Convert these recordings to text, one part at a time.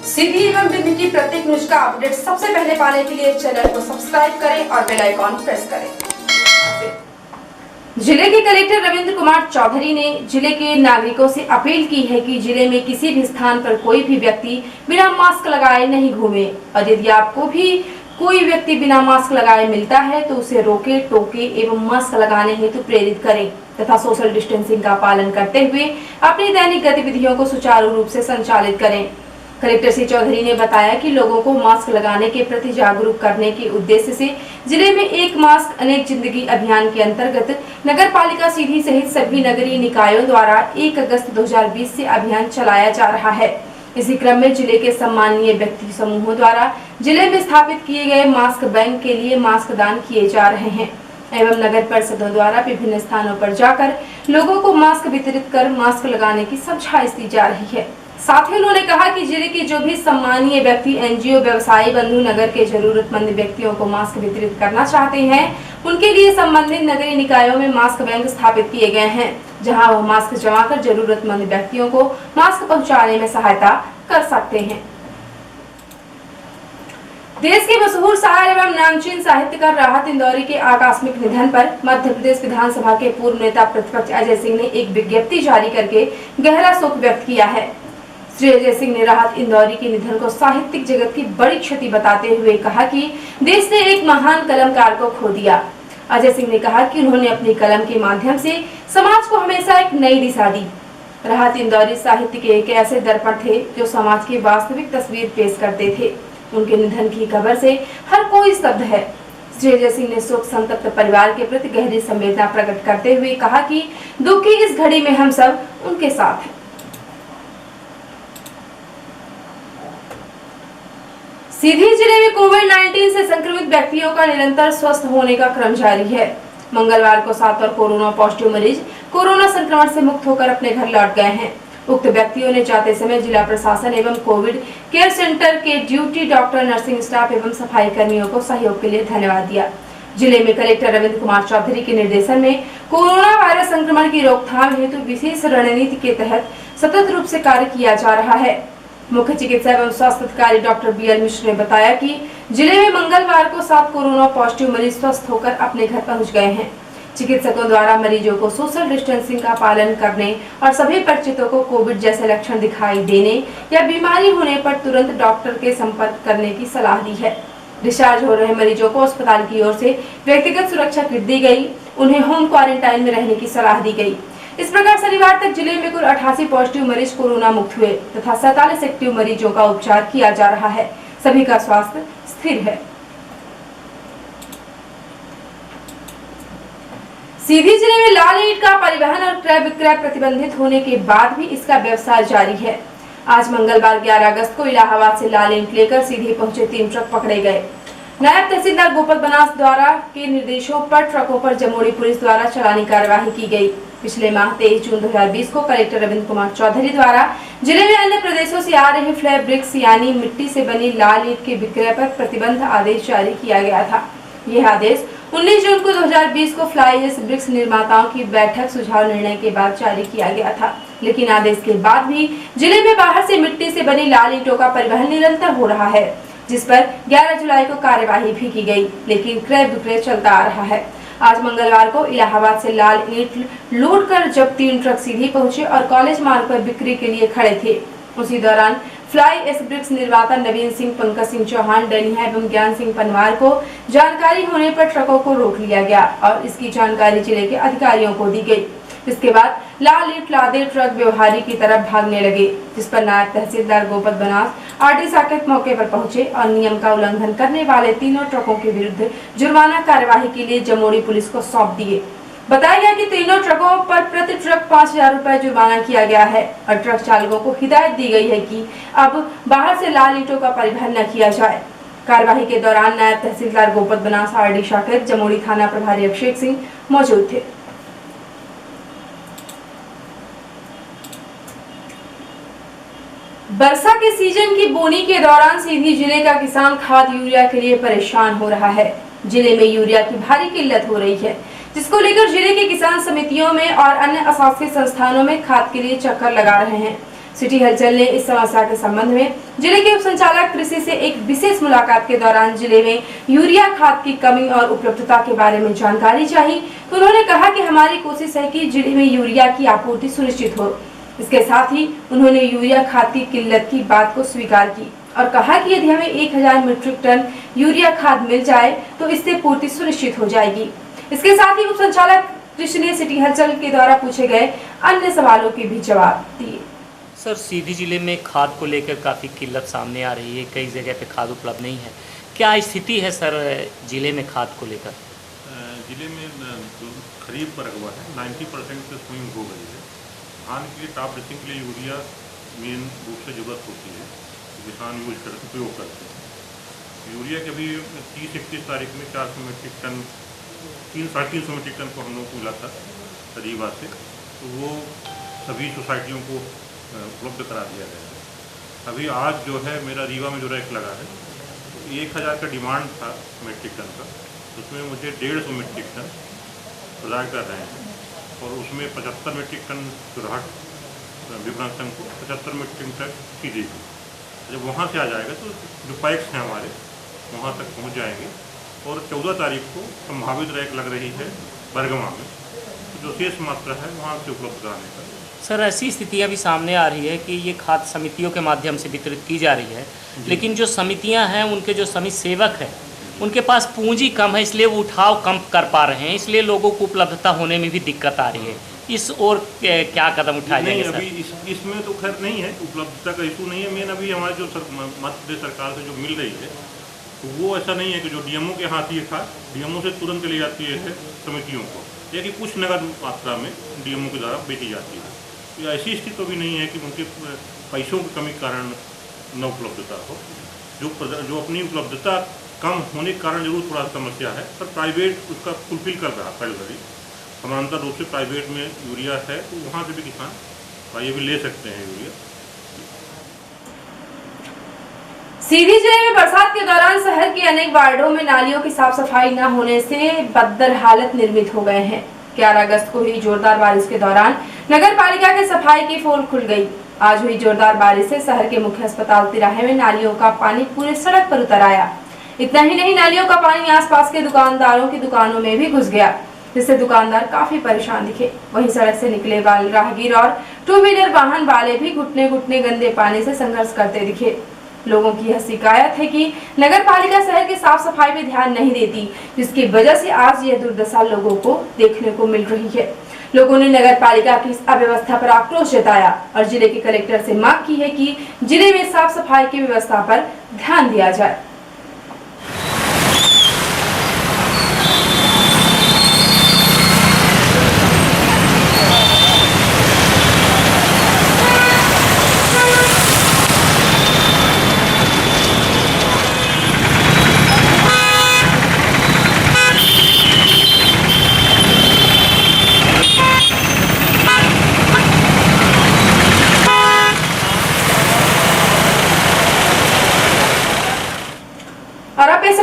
सीधी एवं विधि की प्रत्येक न्यूज का अपडेट सबसे पहले पाने के लिए चैनल को सब्सक्राइब करें और बेल आइकॉन प्रेस करें। जिले के कलेक्टर रविंद्र कुमार चौधरी ने जिले के नागरिकों से अपील की है कि जिले में किसी भी स्थान पर कोई भी व्यक्ति बिना मास्क लगाए नहीं घूमे और यदि आपको भी कोई व्यक्ति बिना मास्क लगाए मिलता है तो उसे रोके, टोके एवं मास्क लगाने हेतु प्रेरित करें तथा सोशल डिस्टेंसिंग का पालन करते हुए अपनी दैनिक गतिविधियों को सुचारू रूप से संचालित करें। कलेक्टर श्री चौधरी ने बताया कि लोगों को मास्क लगाने के प्रति जागरूक करने के उद्देश्य से जिले में एक मास्क अनेक जिंदगी अभियान के अंतर्गत नगर पालिका सीधी सहित सभी नगरीय निकायों द्वारा 1 अगस्त 2020 से अभियान चलाया जा रहा है। इसी क्रम में जिले के सम्मानीय व्यक्ति समूहों द्वारा जिले में स्थापित किए गए मास्क बैंक के लिए मास्क दान किए जा रहे हैं एवं नगर परिषदों द्वारा विभिन्न स्थानों पर जाकर लोगों को मास्क वितरित कर मास्क लगाने की समझाइश दी जा रही है। साथ ही उन्होंने कहा कि जिले के जो भी सम्मानीय व्यक्ति एनजीओ व्यवसायी बंधु नगर के जरूरतमंद व्यक्तियों को मास्क वितरित करना चाहते हैं उनके लिए संबंधित नगरीय निकायों में मास्क बैंक स्थापित किए गए हैं जहां वह मास्क जमा कर जरूरतमंद व्यक्तियों को मास्क पहुंचाने में सहायता कर सकते हैं। देश के मशहूर शायर एवं नामचीन साहित्यकार राहत इंदौरी के आकस्मिक निधन पर मध्य प्रदेश विधानसभा के पूर्व नेता प्रतिपक्ष अजय सिंह ने एक विज्ञप्ति जारी करके गहरा शोक व्यक्त किया है। श्री अजय सिंह ने राहत इंदौरी के निधन को साहित्यिक जगत की बड़ी क्षति बताते हुए कहा कि देश ने एक महान कलमकार को खो दिया। अजय सिंह ने कहा कि उन्होंने अपनी कलम के माध्यम से समाज को हमेशा एक नई दिशा दी। राहत इंदौरी साहित्य के एक ऐसे दर्पण थे जो समाज की वास्तविक तस्वीर पेश करते थे। उनके निधन की खबर से हर कोई स्तब्ध है। श्री अजय सिंह ने शोक संतप्त परिवार के प्रति गहरी संवेदना प्रकट करते हुए कहा कि दुख की इस घड़ी में हम सब उनके साथ हैं। सीधी जिले में कोविड-19 से संक्रमित व्यक्तियों का निरंतर स्वस्थ होने का क्रम जारी है। मंगलवार को 7 और कोरोना पॉजिटिव मरीज कोरोना संक्रमण से मुक्त होकर अपने घर लौट गए हैं। उक्त व्यक्तियों ने जाते समय जिला प्रशासन एवं कोविड केयर सेंटर के ड्यूटी डॉक्टर, नर्सिंग स्टाफ एवं सफाई कर्मियों को सहयोग के लिए धन्यवाद दिया। जिले में कलेक्टर रविंद्र कुमार चौधरी के निर्देशन में कोरोना वायरस संक्रमण की रोकथाम हेतु विशेष रणनीति के तहत सतत रूप से कार्य किया जा रहा है। मुख्य चिकित्सा एवं स्वास्थ्य अधिकारी डॉक्टर BL मिश्र ने बताया कि जिले में मंगलवार को 7 कोरोना पॉजिटिव मरीज स्वस्थ होकर अपने घर पहुंच गए हैं। चिकित्सकों द्वारा मरीजों को सोशल डिस्टेंसिंग का पालन करने और सभी परिचितों को कोविड जैसे लक्षण दिखाई देने या बीमारी होने पर तुरंत डॉक्टर के संपर्क करने की सलाह दी है। डिस्चार्ज हो रहे मरीजों को अस्पताल की ओर से व्यक्तिगत सुरक्षा किट दी गई। उन्हें होम क्वारंटाइन में रहने की सलाह दी गई। इस प्रकार शनिवार तक जिले में कुल 88 पॉजिटिव मरीज कोरोना मुक्त हुए तथा 47 एक्टिव मरीजों का उपचार किया जा रहा है। सभी का स्वास्थ्य स्थिर है। सीधी जिले में लाल ईंट का परिवहन और क्रय विक्रय प्रतिबंधित होने के बाद भी इसका व्यवसाय जारी है। आज मंगलवार 11 अगस्त को इलाहाबाद से लाल ईंट लेकर सीधी पहुंचे 3 ट्रक पकड़े गए। नायब तहसीलदार गोपाल बनास द्वारा के निर्देशों पर ट्रकों पर जमोड़ी पुलिस द्वारा चालानी कार्यवाही की गई। पिछले माह 23 जून 2020 को कलेक्टर रविंद्र कुमार चौधरी द्वारा जिले में अन्य प्रदेशों से आ रहे फ्लैट ब्रिक्स यानी मिट्टी से बनी लाल ईंट के विक्रय पर प्रतिबंध आदेश जारी किया गया था। यह आदेश 19 जून को 2020 को फ्लाई एश ब्रिक्स निर्माताओं की बैठक सुझाव निर्णय के बाद जारी किया गया था, लेकिन आदेश के बाद भी जिले में बाहर से मिट्टी से बनी लाल ईंटों का परिवहन निरंतर हो रहा है, जिस पर 11 जुलाई को कार्यवाही भी की गई, लेकिन क्रय विक्रय चलता आ रहा है। आज मंगलवार को इलाहाबाद से लाल ईंट लोड कर जब 3 ट्रक सीधी पहुंचे और कॉलेज मार्ग पर बिक्री के लिए खड़े थे। उसी दौरान फ्लाई एश ब्रिक्स निर्माता नवीन सिंह, पंकज सिंह चौहान, डलिया एवं ज्ञान सिंह पनवार को जानकारी होने पर ट्रकों को रोक लिया गया और इसकी जानकारी जिले के अधिकारियों को दी गई। इसके बाद लाल ईंट लादे ट्रक व्यवहारी की तरफ भागने लगे, जिस पर नायब तहसीलदार गोपाल बनास RD साकेत मौके पर पहुंचे और नियम का उल्लंघन करने वाले तीनों ट्रकों के विरुद्ध जुर्माना कार्यवाही के लिए जमोड़ी पुलिस को सौंप दिए। बताया गया कि तीनों ट्रकों पर प्रति ट्रक 5000 रुपए जुर्माना किया गया है और ट्रक चालकों को हिदायत दी गई है कि अब बाहर से लाल ईंटों का परिवहन न किया जाए। कार्यवाही के दौरान नायब तहसीलदार गोपाल बनास, RD साकेत, जमोड़ी थाना प्रभारी अभिषेक सिंह मौजूद थे। वर्षा के सीजन की बोनी के दौरान सीधी जिले का किसान खाद यूरिया के लिए परेशान हो रहा है। जिले में यूरिया की भारी किल्लत हो रही है, जिसको लेकर जिले के किसान समितियों में और अन्य अशासकीय संस्थानों में खाद के लिए चक्कर लगा रहे हैं। सिटी हलचल ने इस समस्या के संबंध में जिले के उप संचालक कृषि से एक विशेष मुलाकात के दौरान जिले में यूरिया खाद की कमी और उपलब्धता के बारे में जानकारी चाही, तो उन्होंने कहा कि हमारी कोशिश है कि जिले में यूरिया की आपूर्ति सुनिश्चित हो। इसके साथ ही उन्होंने यूरिया खाद की किल्लत की बात को स्वीकार की और कहा कि यदि हमें 1000 मीट्रिक टन यूरिया खाद मिल जाए तो इससे पूर्ति सुनिश्चित हो जाएगी। इसके साथ ही उप संचालक कृषि ने सिटी हलचल के द्वारा पूछे गए अन्य सवालों के भी जवाब दिए। सर, सीधी जिले में खाद को लेकर काफ़ी किल्लत सामने आ रही है, कई जगह पे खाद उपलब्ध नहीं है। क्या स्थिति है सर जिले में खाद को लेकर? जिले में जो खरीफ पर रकबा है 90% से स्विंग हो गई है। धान के लिए टॉप ड्रेसिंग के लिए यूरिया मेन रूप से ज़रूरत होती है, किसान यूज करते उपयोग करते हैं। यूरिया के अभी 30-31 तारीख में 400 मीट्रिक टन 300-350 मीट्रिक टन को हम लोग को मिला था रीवा से, तो वो सभी सोसाइटियों को उपलब्ध करा दिया गया है। अभी आज जो है मेरा रीवा में जो रैक लगा है, तो 1000 का डिमांड था मीट्रिक टन का, उसमें मुझे 150 मीट्रिक टन प्रदान कर रहे हैं और उसमें 75 मीट्रिक टन चुराहट विपणन संघ को 75 मीट्रिक टन की देगी। जब वहाँ से आ जाएगा तो जो पैक्स हैं हमारे वहाँ तक पहुँच जाएंगे और 14 तारीख को संभावित रैक लग रही है बरगमा में, तो जो शेष मात्रा है वहाँ से उपलब्ध कराने का। सर, ऐसी स्थितियां भी सामने आ रही है कि ये खाद समितियों के माध्यम से वितरित की जा रही है, लेकिन जो समितियां हैं उनके जो समिति सेवक हैं उनके पास पूंजी कम है, इसलिए वो उठाव कम कर पा रहे हैं, इसलिए लोगों को उपलब्धता होने में भी दिक्कत आ रही है। इस ओर क्या कदम उठाए जाएंगे सर? अभी इसमें तो खैर नहीं है, उपलब्धता का इशू नहीं है। मेन अभी हमारे जो मध्य प्रदेश सरकार से जो मिल रही है तो वो ऐसा नहीं है कि जो डीएमओ के हाथ ये खाद डीएमओ से तुरंत ले जाती है समितियों को, या कि कुछ नगद मात्रा में डीएमओ के द्वारा बेची जाती है। तो ऐसी स्थिति तो भी नहीं है कि उनके पैसों की कमी के कारण न उपलब्धता हो। जो अपनी उपलब्धता कम होने के कारण जरूर थोड़ा समस्या है, पर प्राइवेट उसका फुलफिल कर रहा है। समानांतर रूप से प्राइवेट में यूरिया है, तो वहाँ से भी किसान ये भी ले सकते हैं यूरिया। सीधी जिले में बरसात के दौरान शहर के अनेक वार्डों में नालियों की साफ सफाई न होने से बदतर हालत निर्मित हो गए हैं। 11 अगस्त को हुई जोरदार बारिश के दौरान नगर पालिका के सफाई की पोल खुल गई। आज हुई जोरदार बारिश से शहर के मुख्य अस्पताल तिराहे में नालियों का पानी पूरे सड़क पर उतर आया। इतना ही नहीं, नालियों का पानी आसपास के दुकानदारों की दुकानों में भी घुस गया, जिससे दुकानदार काफी परेशान दिखे। वहीं सड़क से निकले वाले राहगीर और 2 व्हीलर वाहन वाले भी घुटने घुटने गंदे पानी से संघर्ष करते दिखे। लोगों की यह शिकायत है कि नगर पालिका शहर की साफ सफाई में ध्यान नहीं देती, जिसकी वजह से आज यह दुर्दशा लोगों को देखने को मिल रही है। लोगों ने नगर पालिका की इस अव्यवस्था पर आक्रोश जताया और जिले के कलेक्टर से मांग की है कि जिले में साफ सफाई की व्यवस्था पर ध्यान दिया जाए।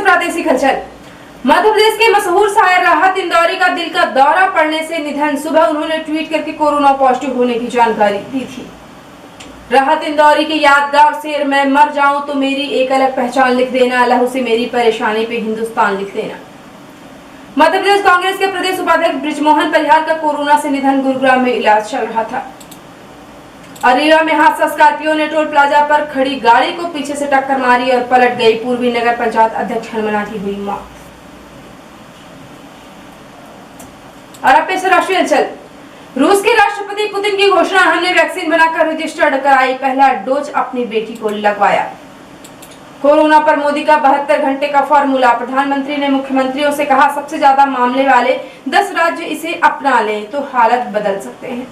प्रादेशिक हलचल। मध्य प्रदेश के मशहूर शायर राहत इंदौरी का दिल का दौरा पड़ने से निधन। सुबह उन्होंने ट्वीट करके कोरोना पॉजिटिव होने की जानकारी दी थी। राहत इंदौरी के यादगार शेर, मैं मर जाऊं तो मेरी एक अलग पहचान लिख देना, लहू से मेरी परेशानी पे हिंदुस्तान लिख देना। मध्य प्रदेश कांग्रेस के प्रदेश उपाध्यक्ष बृजमोहन परिहार का कोरोना से निधन। गुरुग्राम में इलाज चल रहा था। अरेरा में हादसा, स्कॉर्पियो ने टोल प्लाजा पर खड़ी गाड़ी को पीछे से टक्कर मारी और पलट गई। पूर्वी नगर पंचायत अध्यक्ष हनुमना की हुई मौत। और अब पेश राष्ट्रीय हलचल। रूस के राष्ट्रपति पुतिन की घोषणा, हमने वैक्सीन बनाकर रजिस्टर्ड कराई, पहला डोज अपनी बेटी को लगवाया। कोरोना पर मोदी का 72 घंटे का फॉर्मूला। प्रधानमंत्री ने मुख्यमंत्रियों से कहा, सबसे ज्यादा मामले वाले 10 राज्य इसे अपना लें तो हालत बदल सकते हैं।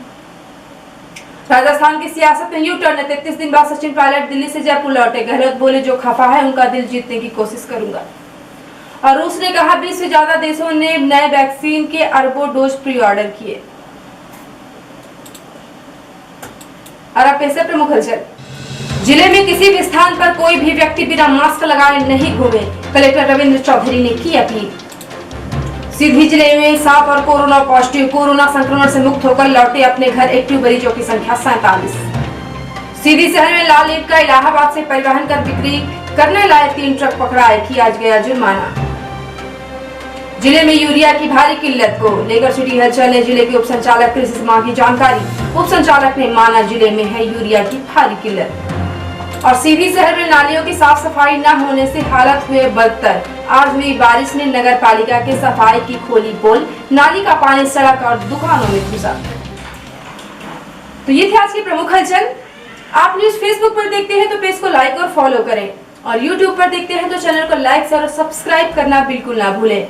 राजस्थान की सियासत में यू टर्न। 33 दिन बाद सचिन पायलट दिल्ली से जयपुर लौटे। गहलोत बोले, जो खफा है उनका दिल जीतने की कोशिश करूंगा। और रूस ने कहा, 20 से ज्यादा देशों ने नए वैक्सीन के अरबों डोज प्री ऑर्डर किए। और अब पेश है प्रमुख हलचल। जिले में किसी भी स्थान पर कोई भी व्यक्ति बिना मास्क लगाए नहीं घूमे, कलेक्टर रविंद्र चौधरी ने की अपील। सीधी जिले में सांप और कोरोना पॉजिटिव। कोरोना संक्रमण से मुक्त होकर लौटे अपने घर एक्टिव मरीजों की संख्या 47। सीधी शहर में लाल ईंट का इलाहाबाद से परिवहन कर बिक्री करने लाए 3 ट्रक पकड़ाए, किया गया जुर्माना। जिले में यूरिया की भारी किल्लत को लेकर छुटी हलचल है। जिले के उप संचालक कृषि से मांगी जानकारी। उप संचालक ने माना जिले में है यूरिया की भारी किल्लत। और सीधी शहर में नालियों की साफ सफाई न होने से हालत हुए बदतर। आज हुई बारिश ने नगर पालिका के सफाई की खोली पोल, नाली का पानी सड़क और दुकानों में घुसा। तो ये थे आज की प्रमुख हलचल। आप न्यूज फेसबुक पर देखते हैं तो पेज को लाइक और फॉलो करें, और यूट्यूब पर देखते हैं तो चैनल को लाइक और सब्सक्राइब करना बिल्कुल ना भूलें।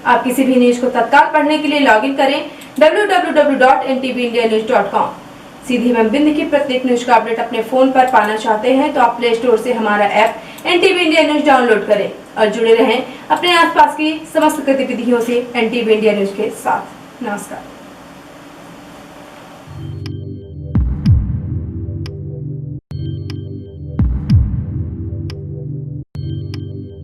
आप किसी भी न्यूज को तत्काल पढ़ने के लिए लॉगिन करें www.ntvindianews.com। सीधी एवं बिंद की प्रत्येक न्यूज का अपडेट अपने फोन पर पाना चाहते हैं तो आप प्ले स्टोर से हमारा app NTV India news download करें और जुड़े रहें अपने आसपास की समस्त गतिविधियों से NTV इंडिया न्यूज के साथ। नमस्कार।